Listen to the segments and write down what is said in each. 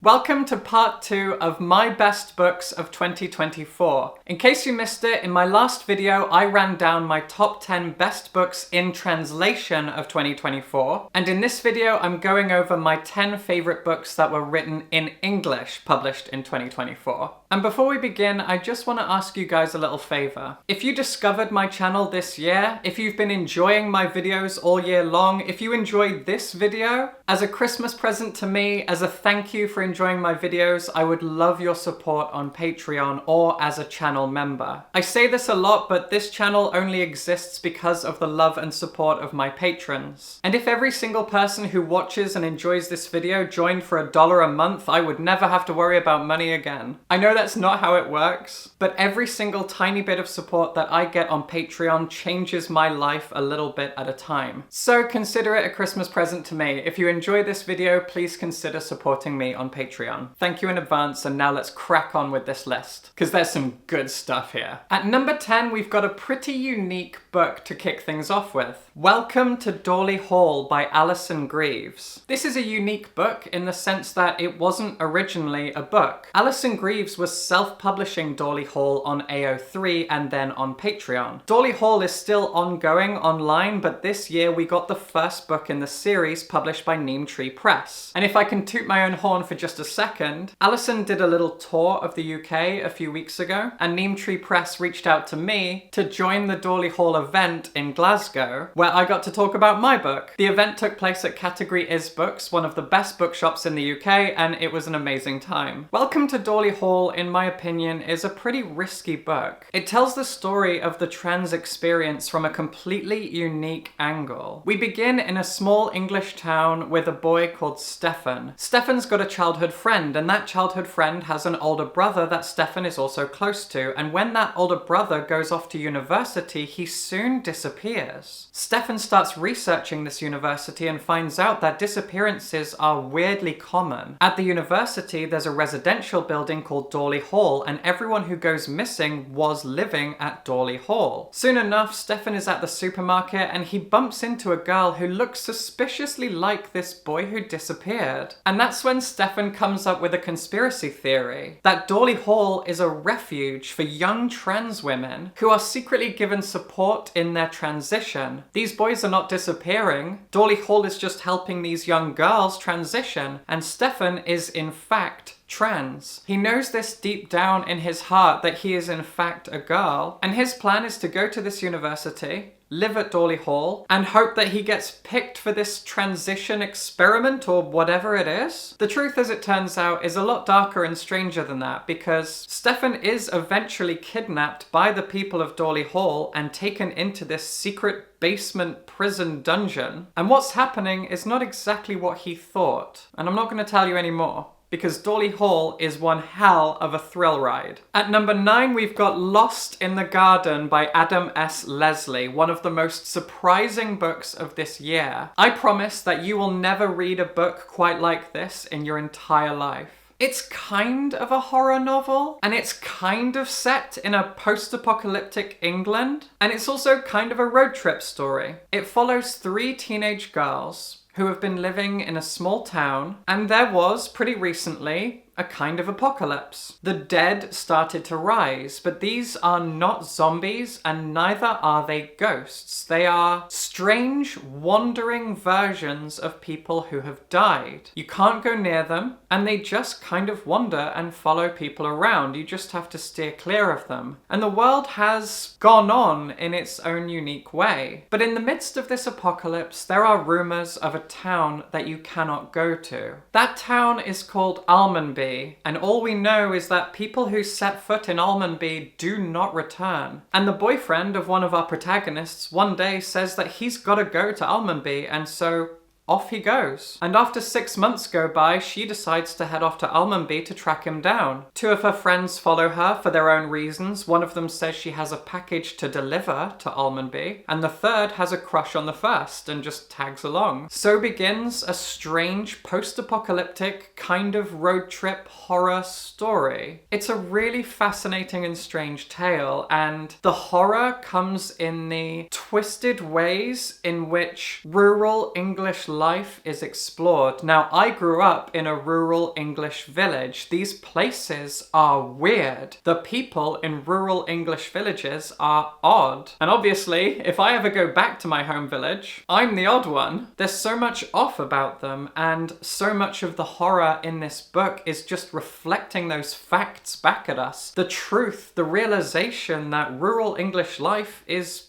Welcome to part 2 of my best books of 2024. In case you missed it, in my last video I ran down my top 10 best books in translation of 2024, and in this video I'm going over my 10 favourite books that were written in English published in 2024. And before we begin, I just want to ask you guys a little favour. If you discovered my channel this year, if you've been enjoying my videos all year long, if you enjoyed this video, as a Christmas present to me, as a thank you for enjoying my videos, I would love your support on Patreon or as a channel member. I say this a lot, but this channel only exists because of the love and support of my patrons. And if every single person who watches and enjoys this video joined for $1 a month, I would never have to worry about money again. I know that's not how it works, but every single tiny bit of support that I get on Patreon changes my life a little bit at a time. So consider it a Christmas present to me. If you enjoy this video, please consider supporting me on Patreon. Thank you in advance, and now let's crack on with this list, because there's some good stuff here. At number 10, we've got a pretty unique book to kick things off with. Welcome to Dorley Hall by Alison Greaves. This is a unique book in the sense that it wasn't originally a book. Alison Greaves was self-publishing Dorley Hall on AO3 and then on Patreon. Dorley Hall is still ongoing online, but this year we got the first book in the series published by Neem Tree Press. And if I can toot my own horn for just a second, Alison did a little tour of the UK a few weeks ago, and Neem Tree Press reached out to me to join the Dorley Hall event in Glasgow, where I got to talk about my book. The event took place at Category Is Books, one of the best bookshops in the UK, and it was an amazing time. Welcome to Dorley Hall, in my opinion, is a pretty risky book. It tells the story of the trans experience from a completely unique angle. We begin in a small English town with a boy called Stefan. Stefan's got a childhood friend, and that childhood friend has an older brother that Stefan is also close to, and when that older brother goes off to university, he soon disappears. Stefan starts researching this university and finds out that disappearances are weirdly common. At the university, there's a residential building called Dorley Hall, and everyone who goes missing was living at Dorley Hall. Soon enough, Stefan is at the supermarket and he bumps into a girl who looks suspiciously like this boy who disappeared. And that's when Stefan comes up with a conspiracy theory that Dorley Hall is a refuge for young trans women who are secretly given support in their transition. These boys are not disappearing. Dorley Hall is just helping these young girls transition, and Stefan is in fact trans. He knows this deep down in his heart that he is in fact a girl, and his plan is to go to this university, live at Dorley Hall, and hope that he gets picked for this transition experiment or whatever it is. The truth, as it turns out, is a lot darker and stranger than that, because Stefan is eventually kidnapped by the people of Dorley Hall and taken into this secret basement prison dungeon. And what's happening is not exactly what he thought. And I'm not going to tell you any more, because Dorley Hall is one hell of a thrill ride. At number 9, we've got Lost in the Garden by Adam S. Leslie, one of the most surprising books of this year. I promise that you will never read a book quite like this in your entire life. It's kind of a horror novel, and it's kind of set in a post-apocalyptic England, and it's also kind of a road trip story. It follows 3 teenage girls who have been living in a small town, and there was, pretty recently, a kind of apocalypse. The dead started to rise, but these are not zombies and neither are they ghosts. They are strange, wandering versions of people who have died. You can't go near them, and they just kind of wander and follow people around. You just have to steer clear of them. And the world has gone on in its own unique way. But in the midst of this apocalypse, there are rumors of a town that you cannot go to. That town is called Almonby, and all we know is that people who set foot in Almonby do not return. And the boyfriend of one of our protagonists one day says that he's got to go to Almonby, and so off he goes. And after 6 months go by, she decides to head off to Almonby to track him down. 2 of her friends follow her for their own reasons. One of them says she has a package to deliver to Almonby, and the third has a crush on the first and just tags along. So begins a strange post-apocalyptic kind of road trip horror story. It's a really fascinating and strange tale, and the horror comes in the twisted ways in which rural English life is explored. Now, I grew up in a rural English village. These places are weird. The people in rural English villages are odd. And obviously, if I ever go back to my home village, I'm the odd one. There's so much off about them, and so much of the horror in this book is just reflecting those facts back at us. The truth, the realization that rural English life is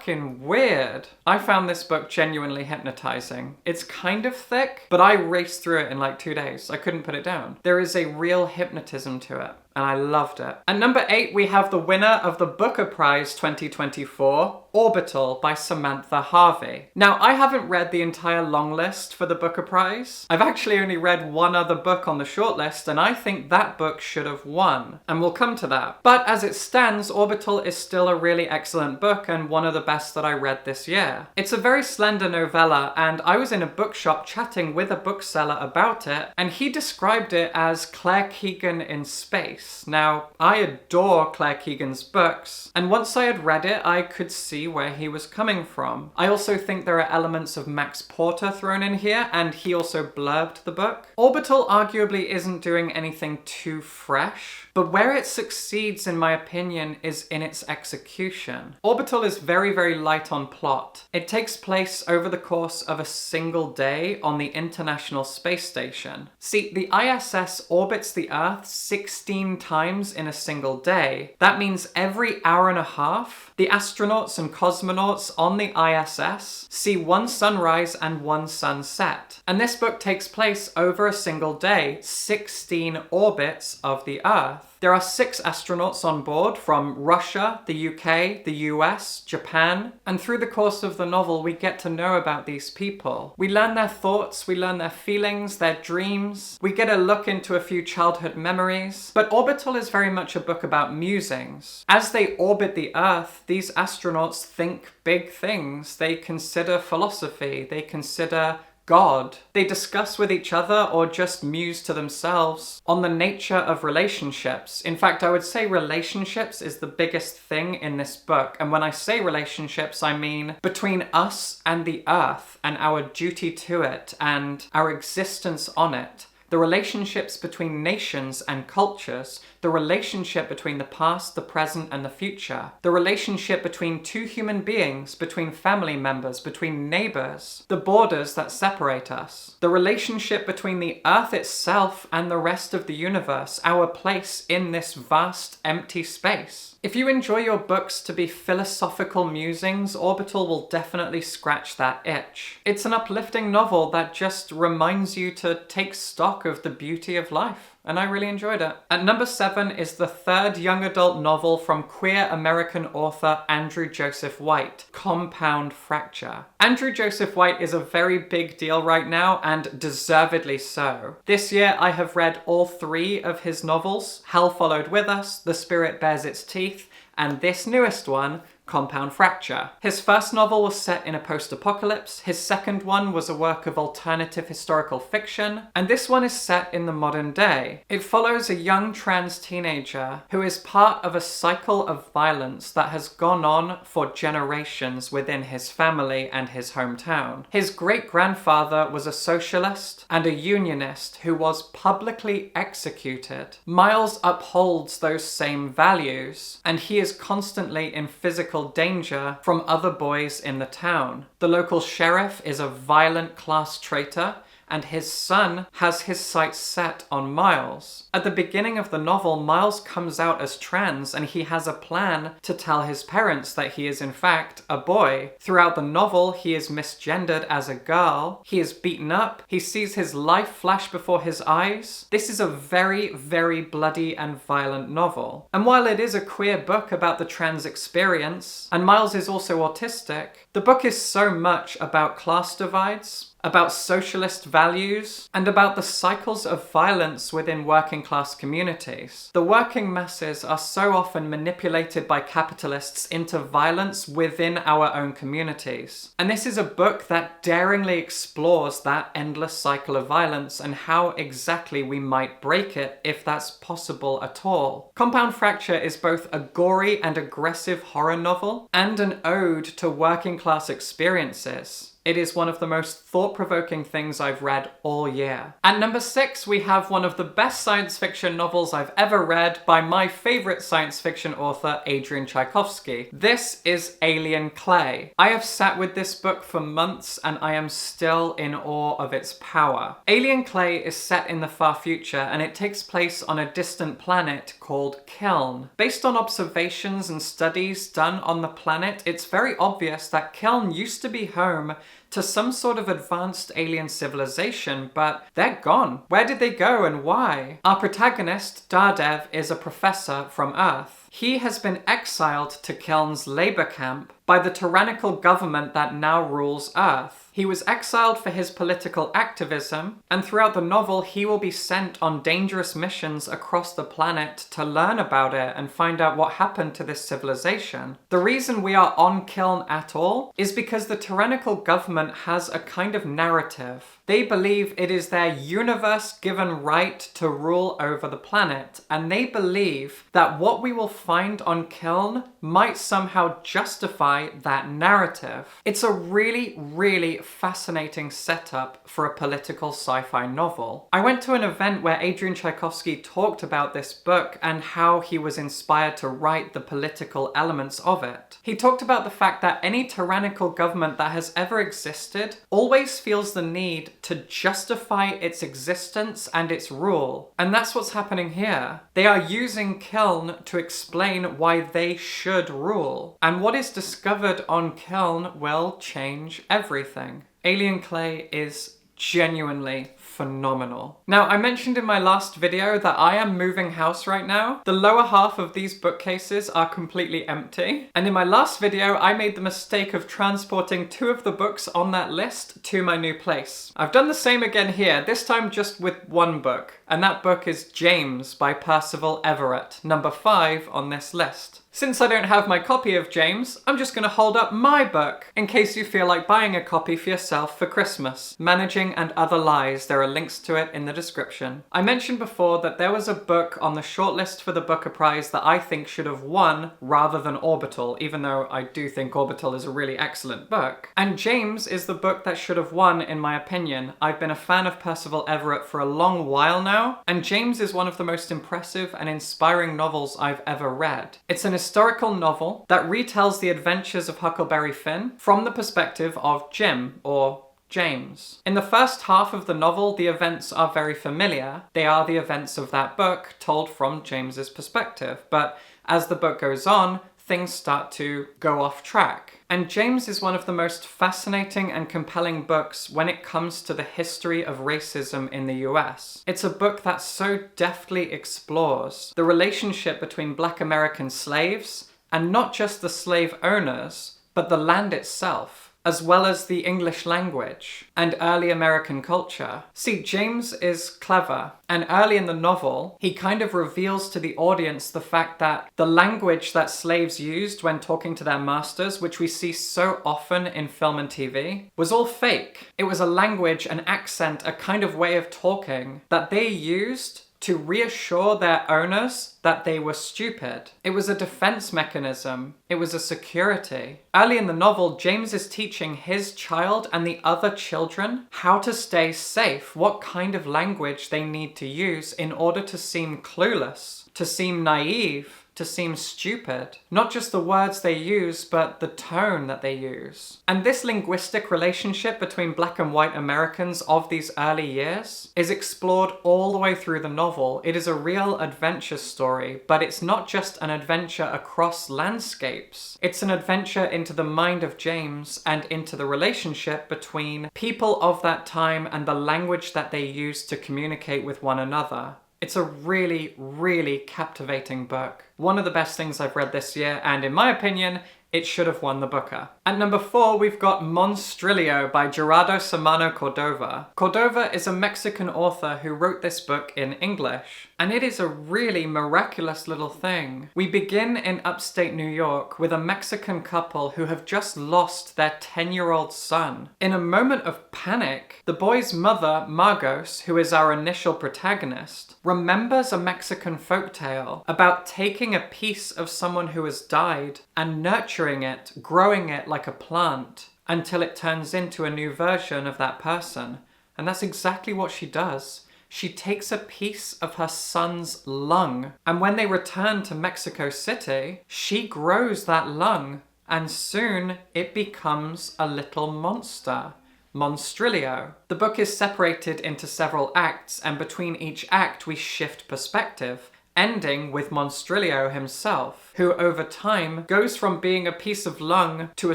fucking weird. I found this book genuinely hypnotizing. It's kind of thick, but I raced through it in like 2 days. I couldn't put it down. There is a real hypnotism to it, and I loved it. At number 8, we have the winner of the Booker Prize 2024, Orbital by Samantha Harvey. Now, I haven't read the entire long list for the Booker Prize. I've actually only read one other book on the shortlist, and I think that book should have won. And we'll come to that. But as it stands, Orbital is still a really excellent book and one of the best that I read this year. It's a very slender novella, and I was in a bookshop chatting with a bookseller about it, and he described it as Claire Keegan in space. Now, I adore Claire Keegan's books, and once I had read it, I could see where he was coming from. I also think there are elements of Max Porter thrown in here, and he also blurbed the book. Orbital arguably isn't doing anything too fresh, but where it succeeds, in my opinion, is in its execution. Orbital is very, very light on plot. It takes place over the course of a single day on the International Space Station. See, the ISS orbits the Earth 16 times in a single day. That means every hour and a half, the astronauts and cosmonauts on the ISS see one sunrise and one sunset. And this book takes place over a single day, 16 orbits of the Earth. There are 6 astronauts on board from Russia, the UK, the US, Japan, and through the course of the novel we get to know about these people. We learn their thoughts, we learn their feelings, their dreams, we get a look into a few childhood memories. But Orbital is very much a book about musings. As they orbit the Earth, these astronauts think big things. They consider philosophy, they consider God. They discuss with each other or just muse to themselves on the nature of relationships. In fact, I would say relationships is the biggest thing in this book. And when I say relationships, I mean between us and the Earth and our duty to it and our existence on it. The relationships between nations and cultures, the relationship between the past, the present, and the future, the relationship between two human beings, between family members, between neighbors, the borders that separate us, the relationship between the Earth itself and the rest of the universe, our place in this vast, empty space. If you enjoy your books to be philosophical musings, Orbital will definitely scratch that itch. It's an uplifting novel that just reminds you to take stock of the beauty of life, and I really enjoyed it. At number 7 is the 3rd young adult novel from queer American author Andrew Joseph White, Compound Fracture. Andrew Joseph White is a very big deal right now, and deservedly so. This year I have read all 3 of his novels, Hell Followed With Us, The Spirit Bares Its Teeth, and this newest one, Compound Fracture. His first novel was set in a post-apocalypse, his second one was a work of alternative historical fiction, and this one is set in the modern day. It follows a young trans teenager who is part of a cycle of violence that has gone on for generations within his family and his hometown. His great-grandfather was a socialist and a unionist who was publicly executed. Miles upholds those same values, and he is constantly in physical danger from other boys in the town. The local sheriff is a violent class traitor, and his son has his sights set on Miles. At the beginning of the novel, Miles comes out as trans, and he has a plan to tell his parents that he is in fact a boy. Throughout the novel, he is misgendered as a girl, he is beaten up, he sees his life flash before his eyes. This is a very, very bloody and violent novel. And while it is a queer book about the trans experience, and Miles is also autistic, the book is so much about class divides, about socialist values, and about the cycles of violence within working class communities. The working masses are so often manipulated by capitalists into violence within our own communities. And this is a book that daringly explores that endless cycle of violence and how exactly we might break it if that's possible at all. Compound Fracture is both a gory and aggressive horror novel and an ode to working class experiences. It is one of the most thought-provoking things I've read all year. At number 6, we have one of the best science fiction novels I've ever read by my favorite science fiction author, Adrian Tchaikovsky. This is Alien Clay. I have sat with this book for months and I am still in awe of its power. Alien Clay is set in the far future and it takes place on a distant planet called Kiln. Based on observations and studies done on the planet, it's very obvious that Kiln used to be home to some sort of advanced alien civilization, but they're gone. Where did they go and why? Our protagonist, Dardev, is a professor from Earth. He has been exiled to Kiln's labor camp by the tyrannical government that now rules Earth. He was exiled for his political activism, and throughout the novel he will be sent on dangerous missions across the planet to learn about it and find out what happened to this civilization. The reason we are on Kiln at all is because the tyrannical government has a kind of narrative. They believe it is their universe-given right to rule over the planet, and they believe that what we will find on Kiln might somehow justify that narrative. It's a really, really fascinating setup for a political sci-fi novel. I went to an event where Adrian Tchaikovsky talked about this book and how he was inspired to write the political elements of it. He talked about the fact that any tyrannical government that has ever existed always feels the need to justify its existence and its rule. And that's what's happening here. They are using Kiln to explain why they should rule. And what is discovered on Kiln will change everything. Alien Clay is genuinely phenomenal. Now, I mentioned in my last video that I am moving house right now. The lower half of these bookcases are completely empty. And in my last video, I made the mistake of transporting 2 of the books on that list to my new place. I've done the same again here, this time just with 1 book. And that book is James by Percival Everett, number 5 on this list. Since I don't have my copy of James, I'm just going to hold up my book, in case you feel like buying a copy for yourself for Christmas. Managing and Other Lies, there are links to it in the description. I mentioned before that there was a book on the shortlist for the Booker Prize that I think should have won rather than Orbital, even though I do think Orbital is a really excellent book. And James is the book that should have won, in my opinion. I've been a fan of Percival Everett for a long while now, and James is one of the most impressive and inspiring novels I've ever read. It's an historical novel that retells the adventures of Huckleberry Finn from the perspective of Jim, or James. In the first half of the novel, the events are very familiar. They are the events of that book told from James's perspective. But as the book goes on, things start to go off track. And James is one of the most fascinating and compelling books when it comes to the history of racism in the US. It's a book that so deftly explores the relationship between Black American slaves, and not just the slave owners, but the land itself, as well as the English language and early American culture. See, James is clever, and early in the novel, he kind of reveals to the audience the fact that the language that slaves used when talking to their masters, which we see so often in film and TV, was all fake. It was a language, an accent, a kind of way of talking that they used to reassure their owners that they were stupid. It was a defense mechanism. It was a security. Early in the novel, James is teaching his child and the other children how to stay safe, what kind of language they need to use in order to seem clueless, to seem naive, to seem stupid. Not just the words they use, but the tone that they use. And this linguistic relationship between Black and white Americans of these early years is explored all the way through the novel. It is a real adventure story, but it's not just an adventure across landscapes. It's an adventure into the mind of James and into the relationship between people of that time and the language that they used to communicate with one another. It's a really, really captivating book. One of the best things I've read this year, and in my opinion, it should have won the Booker. At number 4, we've got Monstrilio by Gerardo Samano Cordova. Cordova is a Mexican author who wrote this book in English, and it is a really miraculous little thing. We begin in upstate New York with a Mexican couple who have just lost their 10-year-old son. In a moment of panic, the boy's mother, Margos, who is our initial protagonist, remembers a Mexican folktale about taking a piece of someone who has died and nurturing it, growing it like a plant, until it turns into a new version of that person. And that's exactly what she does. She takes a piece of her son's lung, and when they return to Mexico City, she grows that lung, and soon it becomes a little monster. Monstrilio. The book is separated into several acts, and between each act we shift perspective, ending with Monstrilio himself, who over time goes from being a piece of lung to a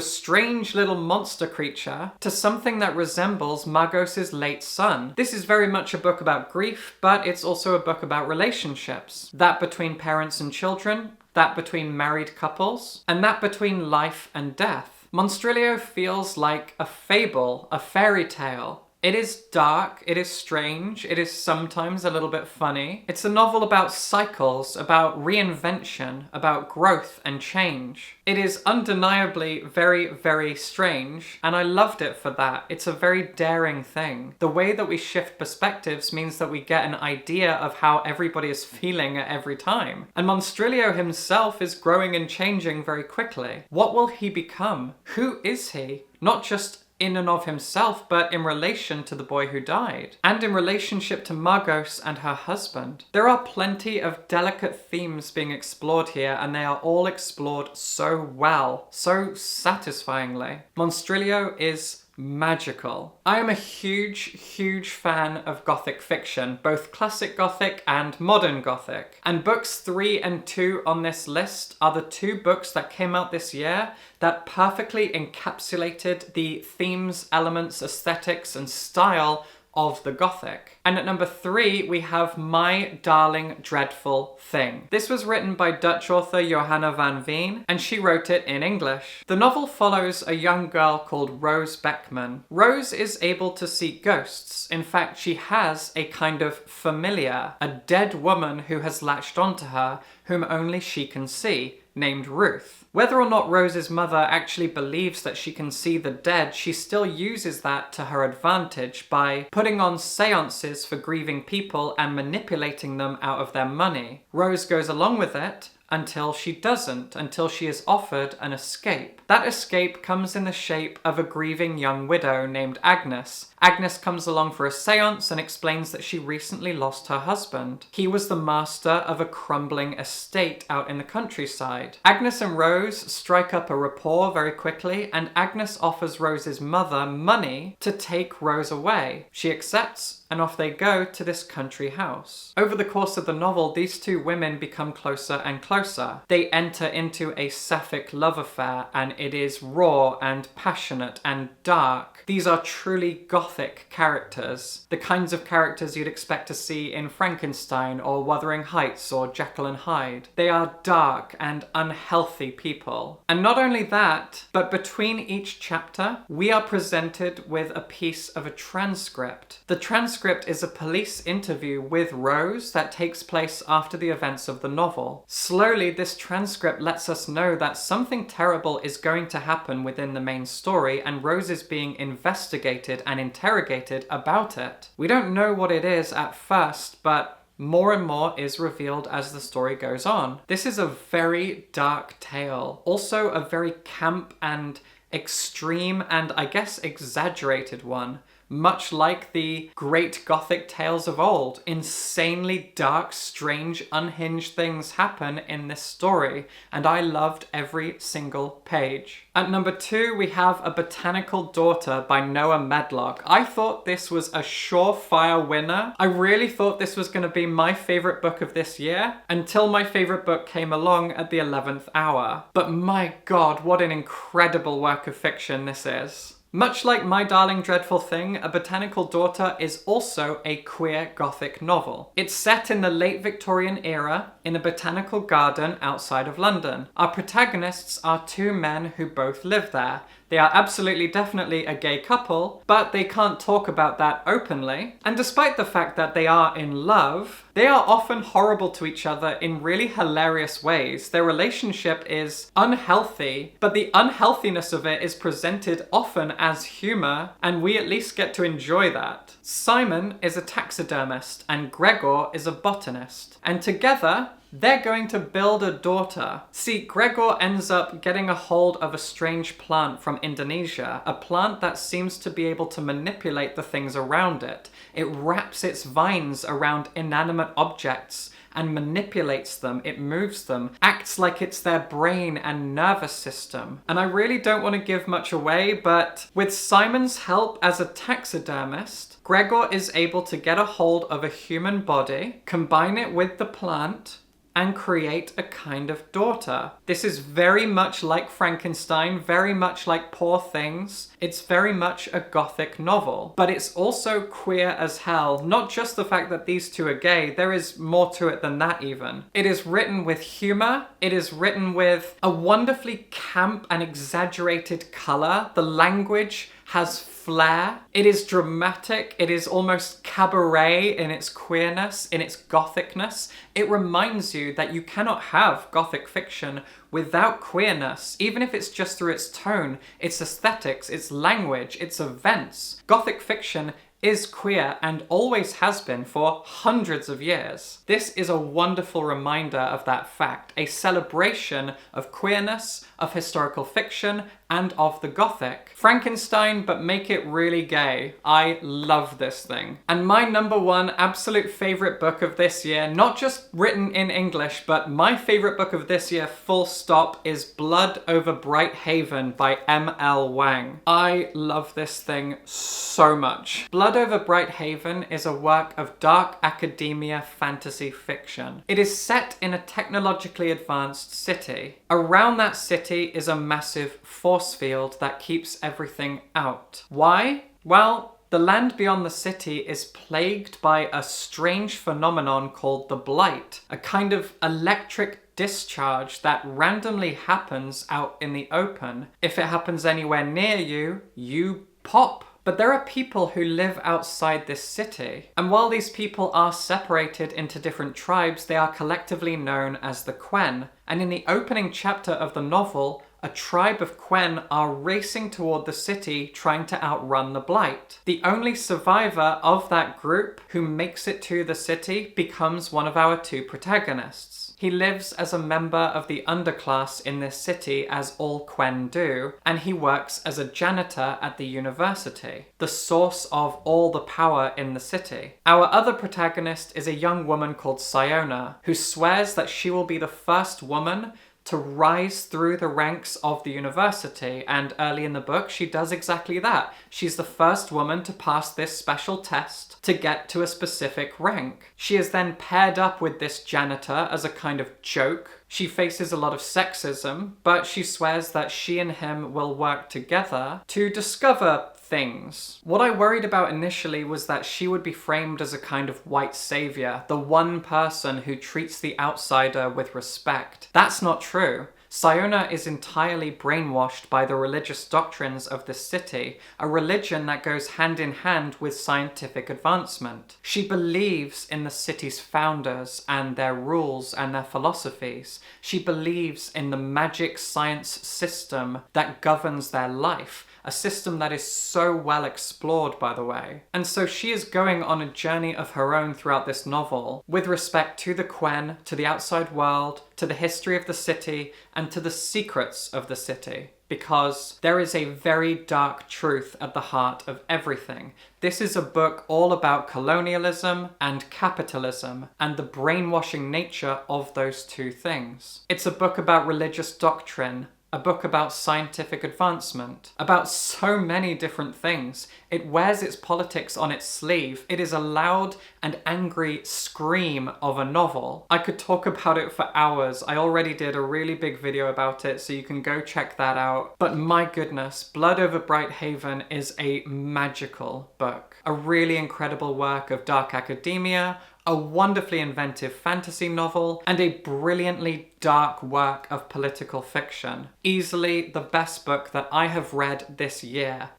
strange little monster creature to something that resembles Magos's late son. This is very much a book about grief, but it's also a book about relationships. That between parents and children, that between married couples, and that between life and death. Monstrilio feels like a fable, a fairy tale. It is dark, it is strange, it is sometimes a little bit funny. It's a novel about cycles, about reinvention, about growth and change. It is undeniably very, very strange, and I loved it for that. It's a very daring thing. The way that we shift perspectives means that we get an idea of how everybody is feeling at every time. And Monstrilio himself is growing and changing very quickly. What will he become? Who is he? Not just in and of himself, but in relation to the boy who died, and in relationship to Magos and her husband. There are plenty of delicate themes being explored here, and they are all explored so well, so satisfyingly. Monstrilio is magical. I am a huge fan of Gothic fiction, both classic Gothic and modern Gothic. And books 3 and 2 on this list are the 2 books that came out this year that perfectly encapsulated the themes, elements, aesthetics, and style of the Gothic. And at number 3, we have My Darling Dreadful Thing. This was written by Dutch author Johanna van Veen, and she wrote it in English. The novel follows a young girl called Rose Beckman. Rose is able to see ghosts. In fact, she has a kind of familiar, a dead woman who has latched onto her, whom only she can see, named Ruth. Whether or not Rose's mother actually believes that she can see the dead, she still uses that to her advantage by putting on seances for grieving people and manipulating them out of their money. Rose goes along with it until she doesn't, until she is offered an escape. That escape comes in the shape of a grieving young widow named Agnes. Agnes comes along for a seance and explains that she recently lost her husband. He was the master of a crumbling estate out in the countryside. Agnes and Rose strike up a rapport very quickly, and Agnes offers Rose's mother money to take Rose away. She accepts, and off they go to this country house. Over the course of the novel, these 2 women become closer and closer. They enter into a sapphic love affair, and it is raw and passionate and dark. These are truly Gothic characters, the kinds of characters you'd expect to see in Frankenstein or Wuthering Heights or Jekyll and Hyde. They are dark and unhealthy people. And not only that, but between each chapter, we are presented with a piece of a transcript. The transcript is a police interview with Rose that takes place after the events of the novel. Slowly, this transcript lets us know that something terrible is going to happen within the main story, and Rose is being investigated and interrogated about it. We don't know what it is at first, but more and more is revealed as the story goes on. This is a very dark tale. Also a very camp and extreme and I guess exaggerated one. Much like the great Gothic tales of old, insanely dark, strange, unhinged things happen in this story, and I loved every single page. At number 2, we have A Botanical Daughter by Noah Medlock. I thought this was a surefire winner. I really thought this was going to be my favourite book of this year, until my favourite book came along at the 11th hour. But my god, what an incredible work of fiction this is. Much like My Darling Dreadful Thing, A Botanical Daughter is also a queer Gothic novel. It's set in the late Victorian era in a botanical garden outside of London. Our protagonists are 2 men who both live there. They are absolutely definitely a gay couple, but they can't talk about that openly. And despite the fact that they are in love, they are often horrible to each other in really hilarious ways. Their relationship is unhealthy, but the unhealthiness of it is presented often as humor, and we at least get to enjoy that. Simon is a taxidermist, and Gregor is a botanist. And together, They're going to build a daughter. See, Gregor ends up getting a hold of a strange plant from Indonesia, a plant that seems to be able to manipulate the things around it. It wraps its vines around inanimate objects and manipulates them, it moves them, acts like it's their brain and nervous system. And I really don't want to give much away, but with Simon's help as a taxidermist, Gregor is able to get a hold of a human body, combine it with the plant, and create a kind of daughter. This is very much like Frankenstein, very much like Poor Things. It's very much a gothic novel, but it's also queer as hell. Not just the fact that these two are gay, there is more to it than that even. It is written with humor, it is written with a wonderfully camp and exaggerated color. The language has flair. It is dramatic. It is almost cabaret in its queerness, in its gothicness. It reminds you that you cannot have gothic fiction without queerness, even if it's just through its tone, its aesthetics, its language, its events. Gothic fiction is queer and always has been for hundreds of years. This is a wonderful reminder of that fact, a celebration of queerness, of historical fiction, and of the Gothic. Frankenstein, but make it really gay. I love this thing. And my number one absolute favorite book of this year, not just written in English, but my favorite book of this year, full stop, is Blood Over Bright Haven by M.L. Wang. I love this thing so much. Blood Over Bright Haven is a work of dark academia fantasy fiction. It is set in a technologically advanced city. Around that city is a massive force field that keeps everything out. Why? Well, the land beyond the city is plagued by a strange phenomenon called the Blight, a kind of electric discharge that randomly happens out in the open. If it happens anywhere near you, you pop. But there are people who live outside this city, and while these people are separated into different tribes, they are collectively known as the Quen. And in the opening chapter of the novel, a tribe of Quen are racing toward the city trying to outrun the Blight. The only survivor of that group who makes it to the city becomes one of our two protagonists. He lives as a member of the underclass in this city, as all Quen do, and he works as a janitor at the university, the source of all the power in the city. Our other protagonist is a young woman called Siona, who swears that she will be the first woman to rise through the ranks of the university, and early in the book she does exactly that. She's the first woman to pass this special test to get to a specific rank. She is then paired up with this janitor as a kind of joke. She faces a lot of sexism, but she swears that she and him will work together to discover things. What I worried about initially was that she would be framed as a kind of white savior, the one person who treats the outsider with respect. That's not true. Siona is entirely brainwashed by the religious doctrines of the city, a religion that goes hand in hand with scientific advancement. She believes in the city's founders and their rules and their philosophies. She believes in the magic science system that governs their life, a system that is so well explored, by the way. And so she is going on a journey of her own throughout this novel with respect to the Quen, to the outside world, to the history of the city, and to the secrets of the city. Because there is a very dark truth at the heart of everything. This is a book all about colonialism and capitalism and the brainwashing nature of those two things. It's a book about religious doctrine, a book about scientific advancement, about so many different things. It wears its politics on its sleeve. It is a loud and angry scream of a novel. I could talk about it for hours. I already did a really big video about it, so you can go check that out. But my goodness, Blood Over Bright Haven is a magical book. A really incredible work of dark academia, a wonderfully inventive fantasy novel, and a brilliantly dark work of political fiction. Easily the best book that I have read this year.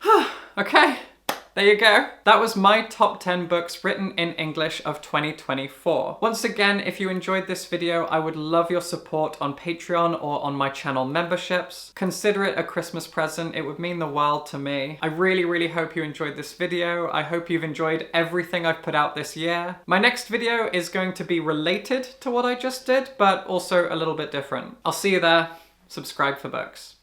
Okay, There you go. That was my top 10 books written in English of 2024. Once again, if you enjoyed this video, I would love your support on Patreon or on my channel memberships. Consider it a Christmas present. It would mean the world to me. I really, really hope you enjoyed this video. I hope you've enjoyed everything I've put out this year. My next video is going to be related to what I just did, but also a little bit different. I'll see you there. Subscribe for books.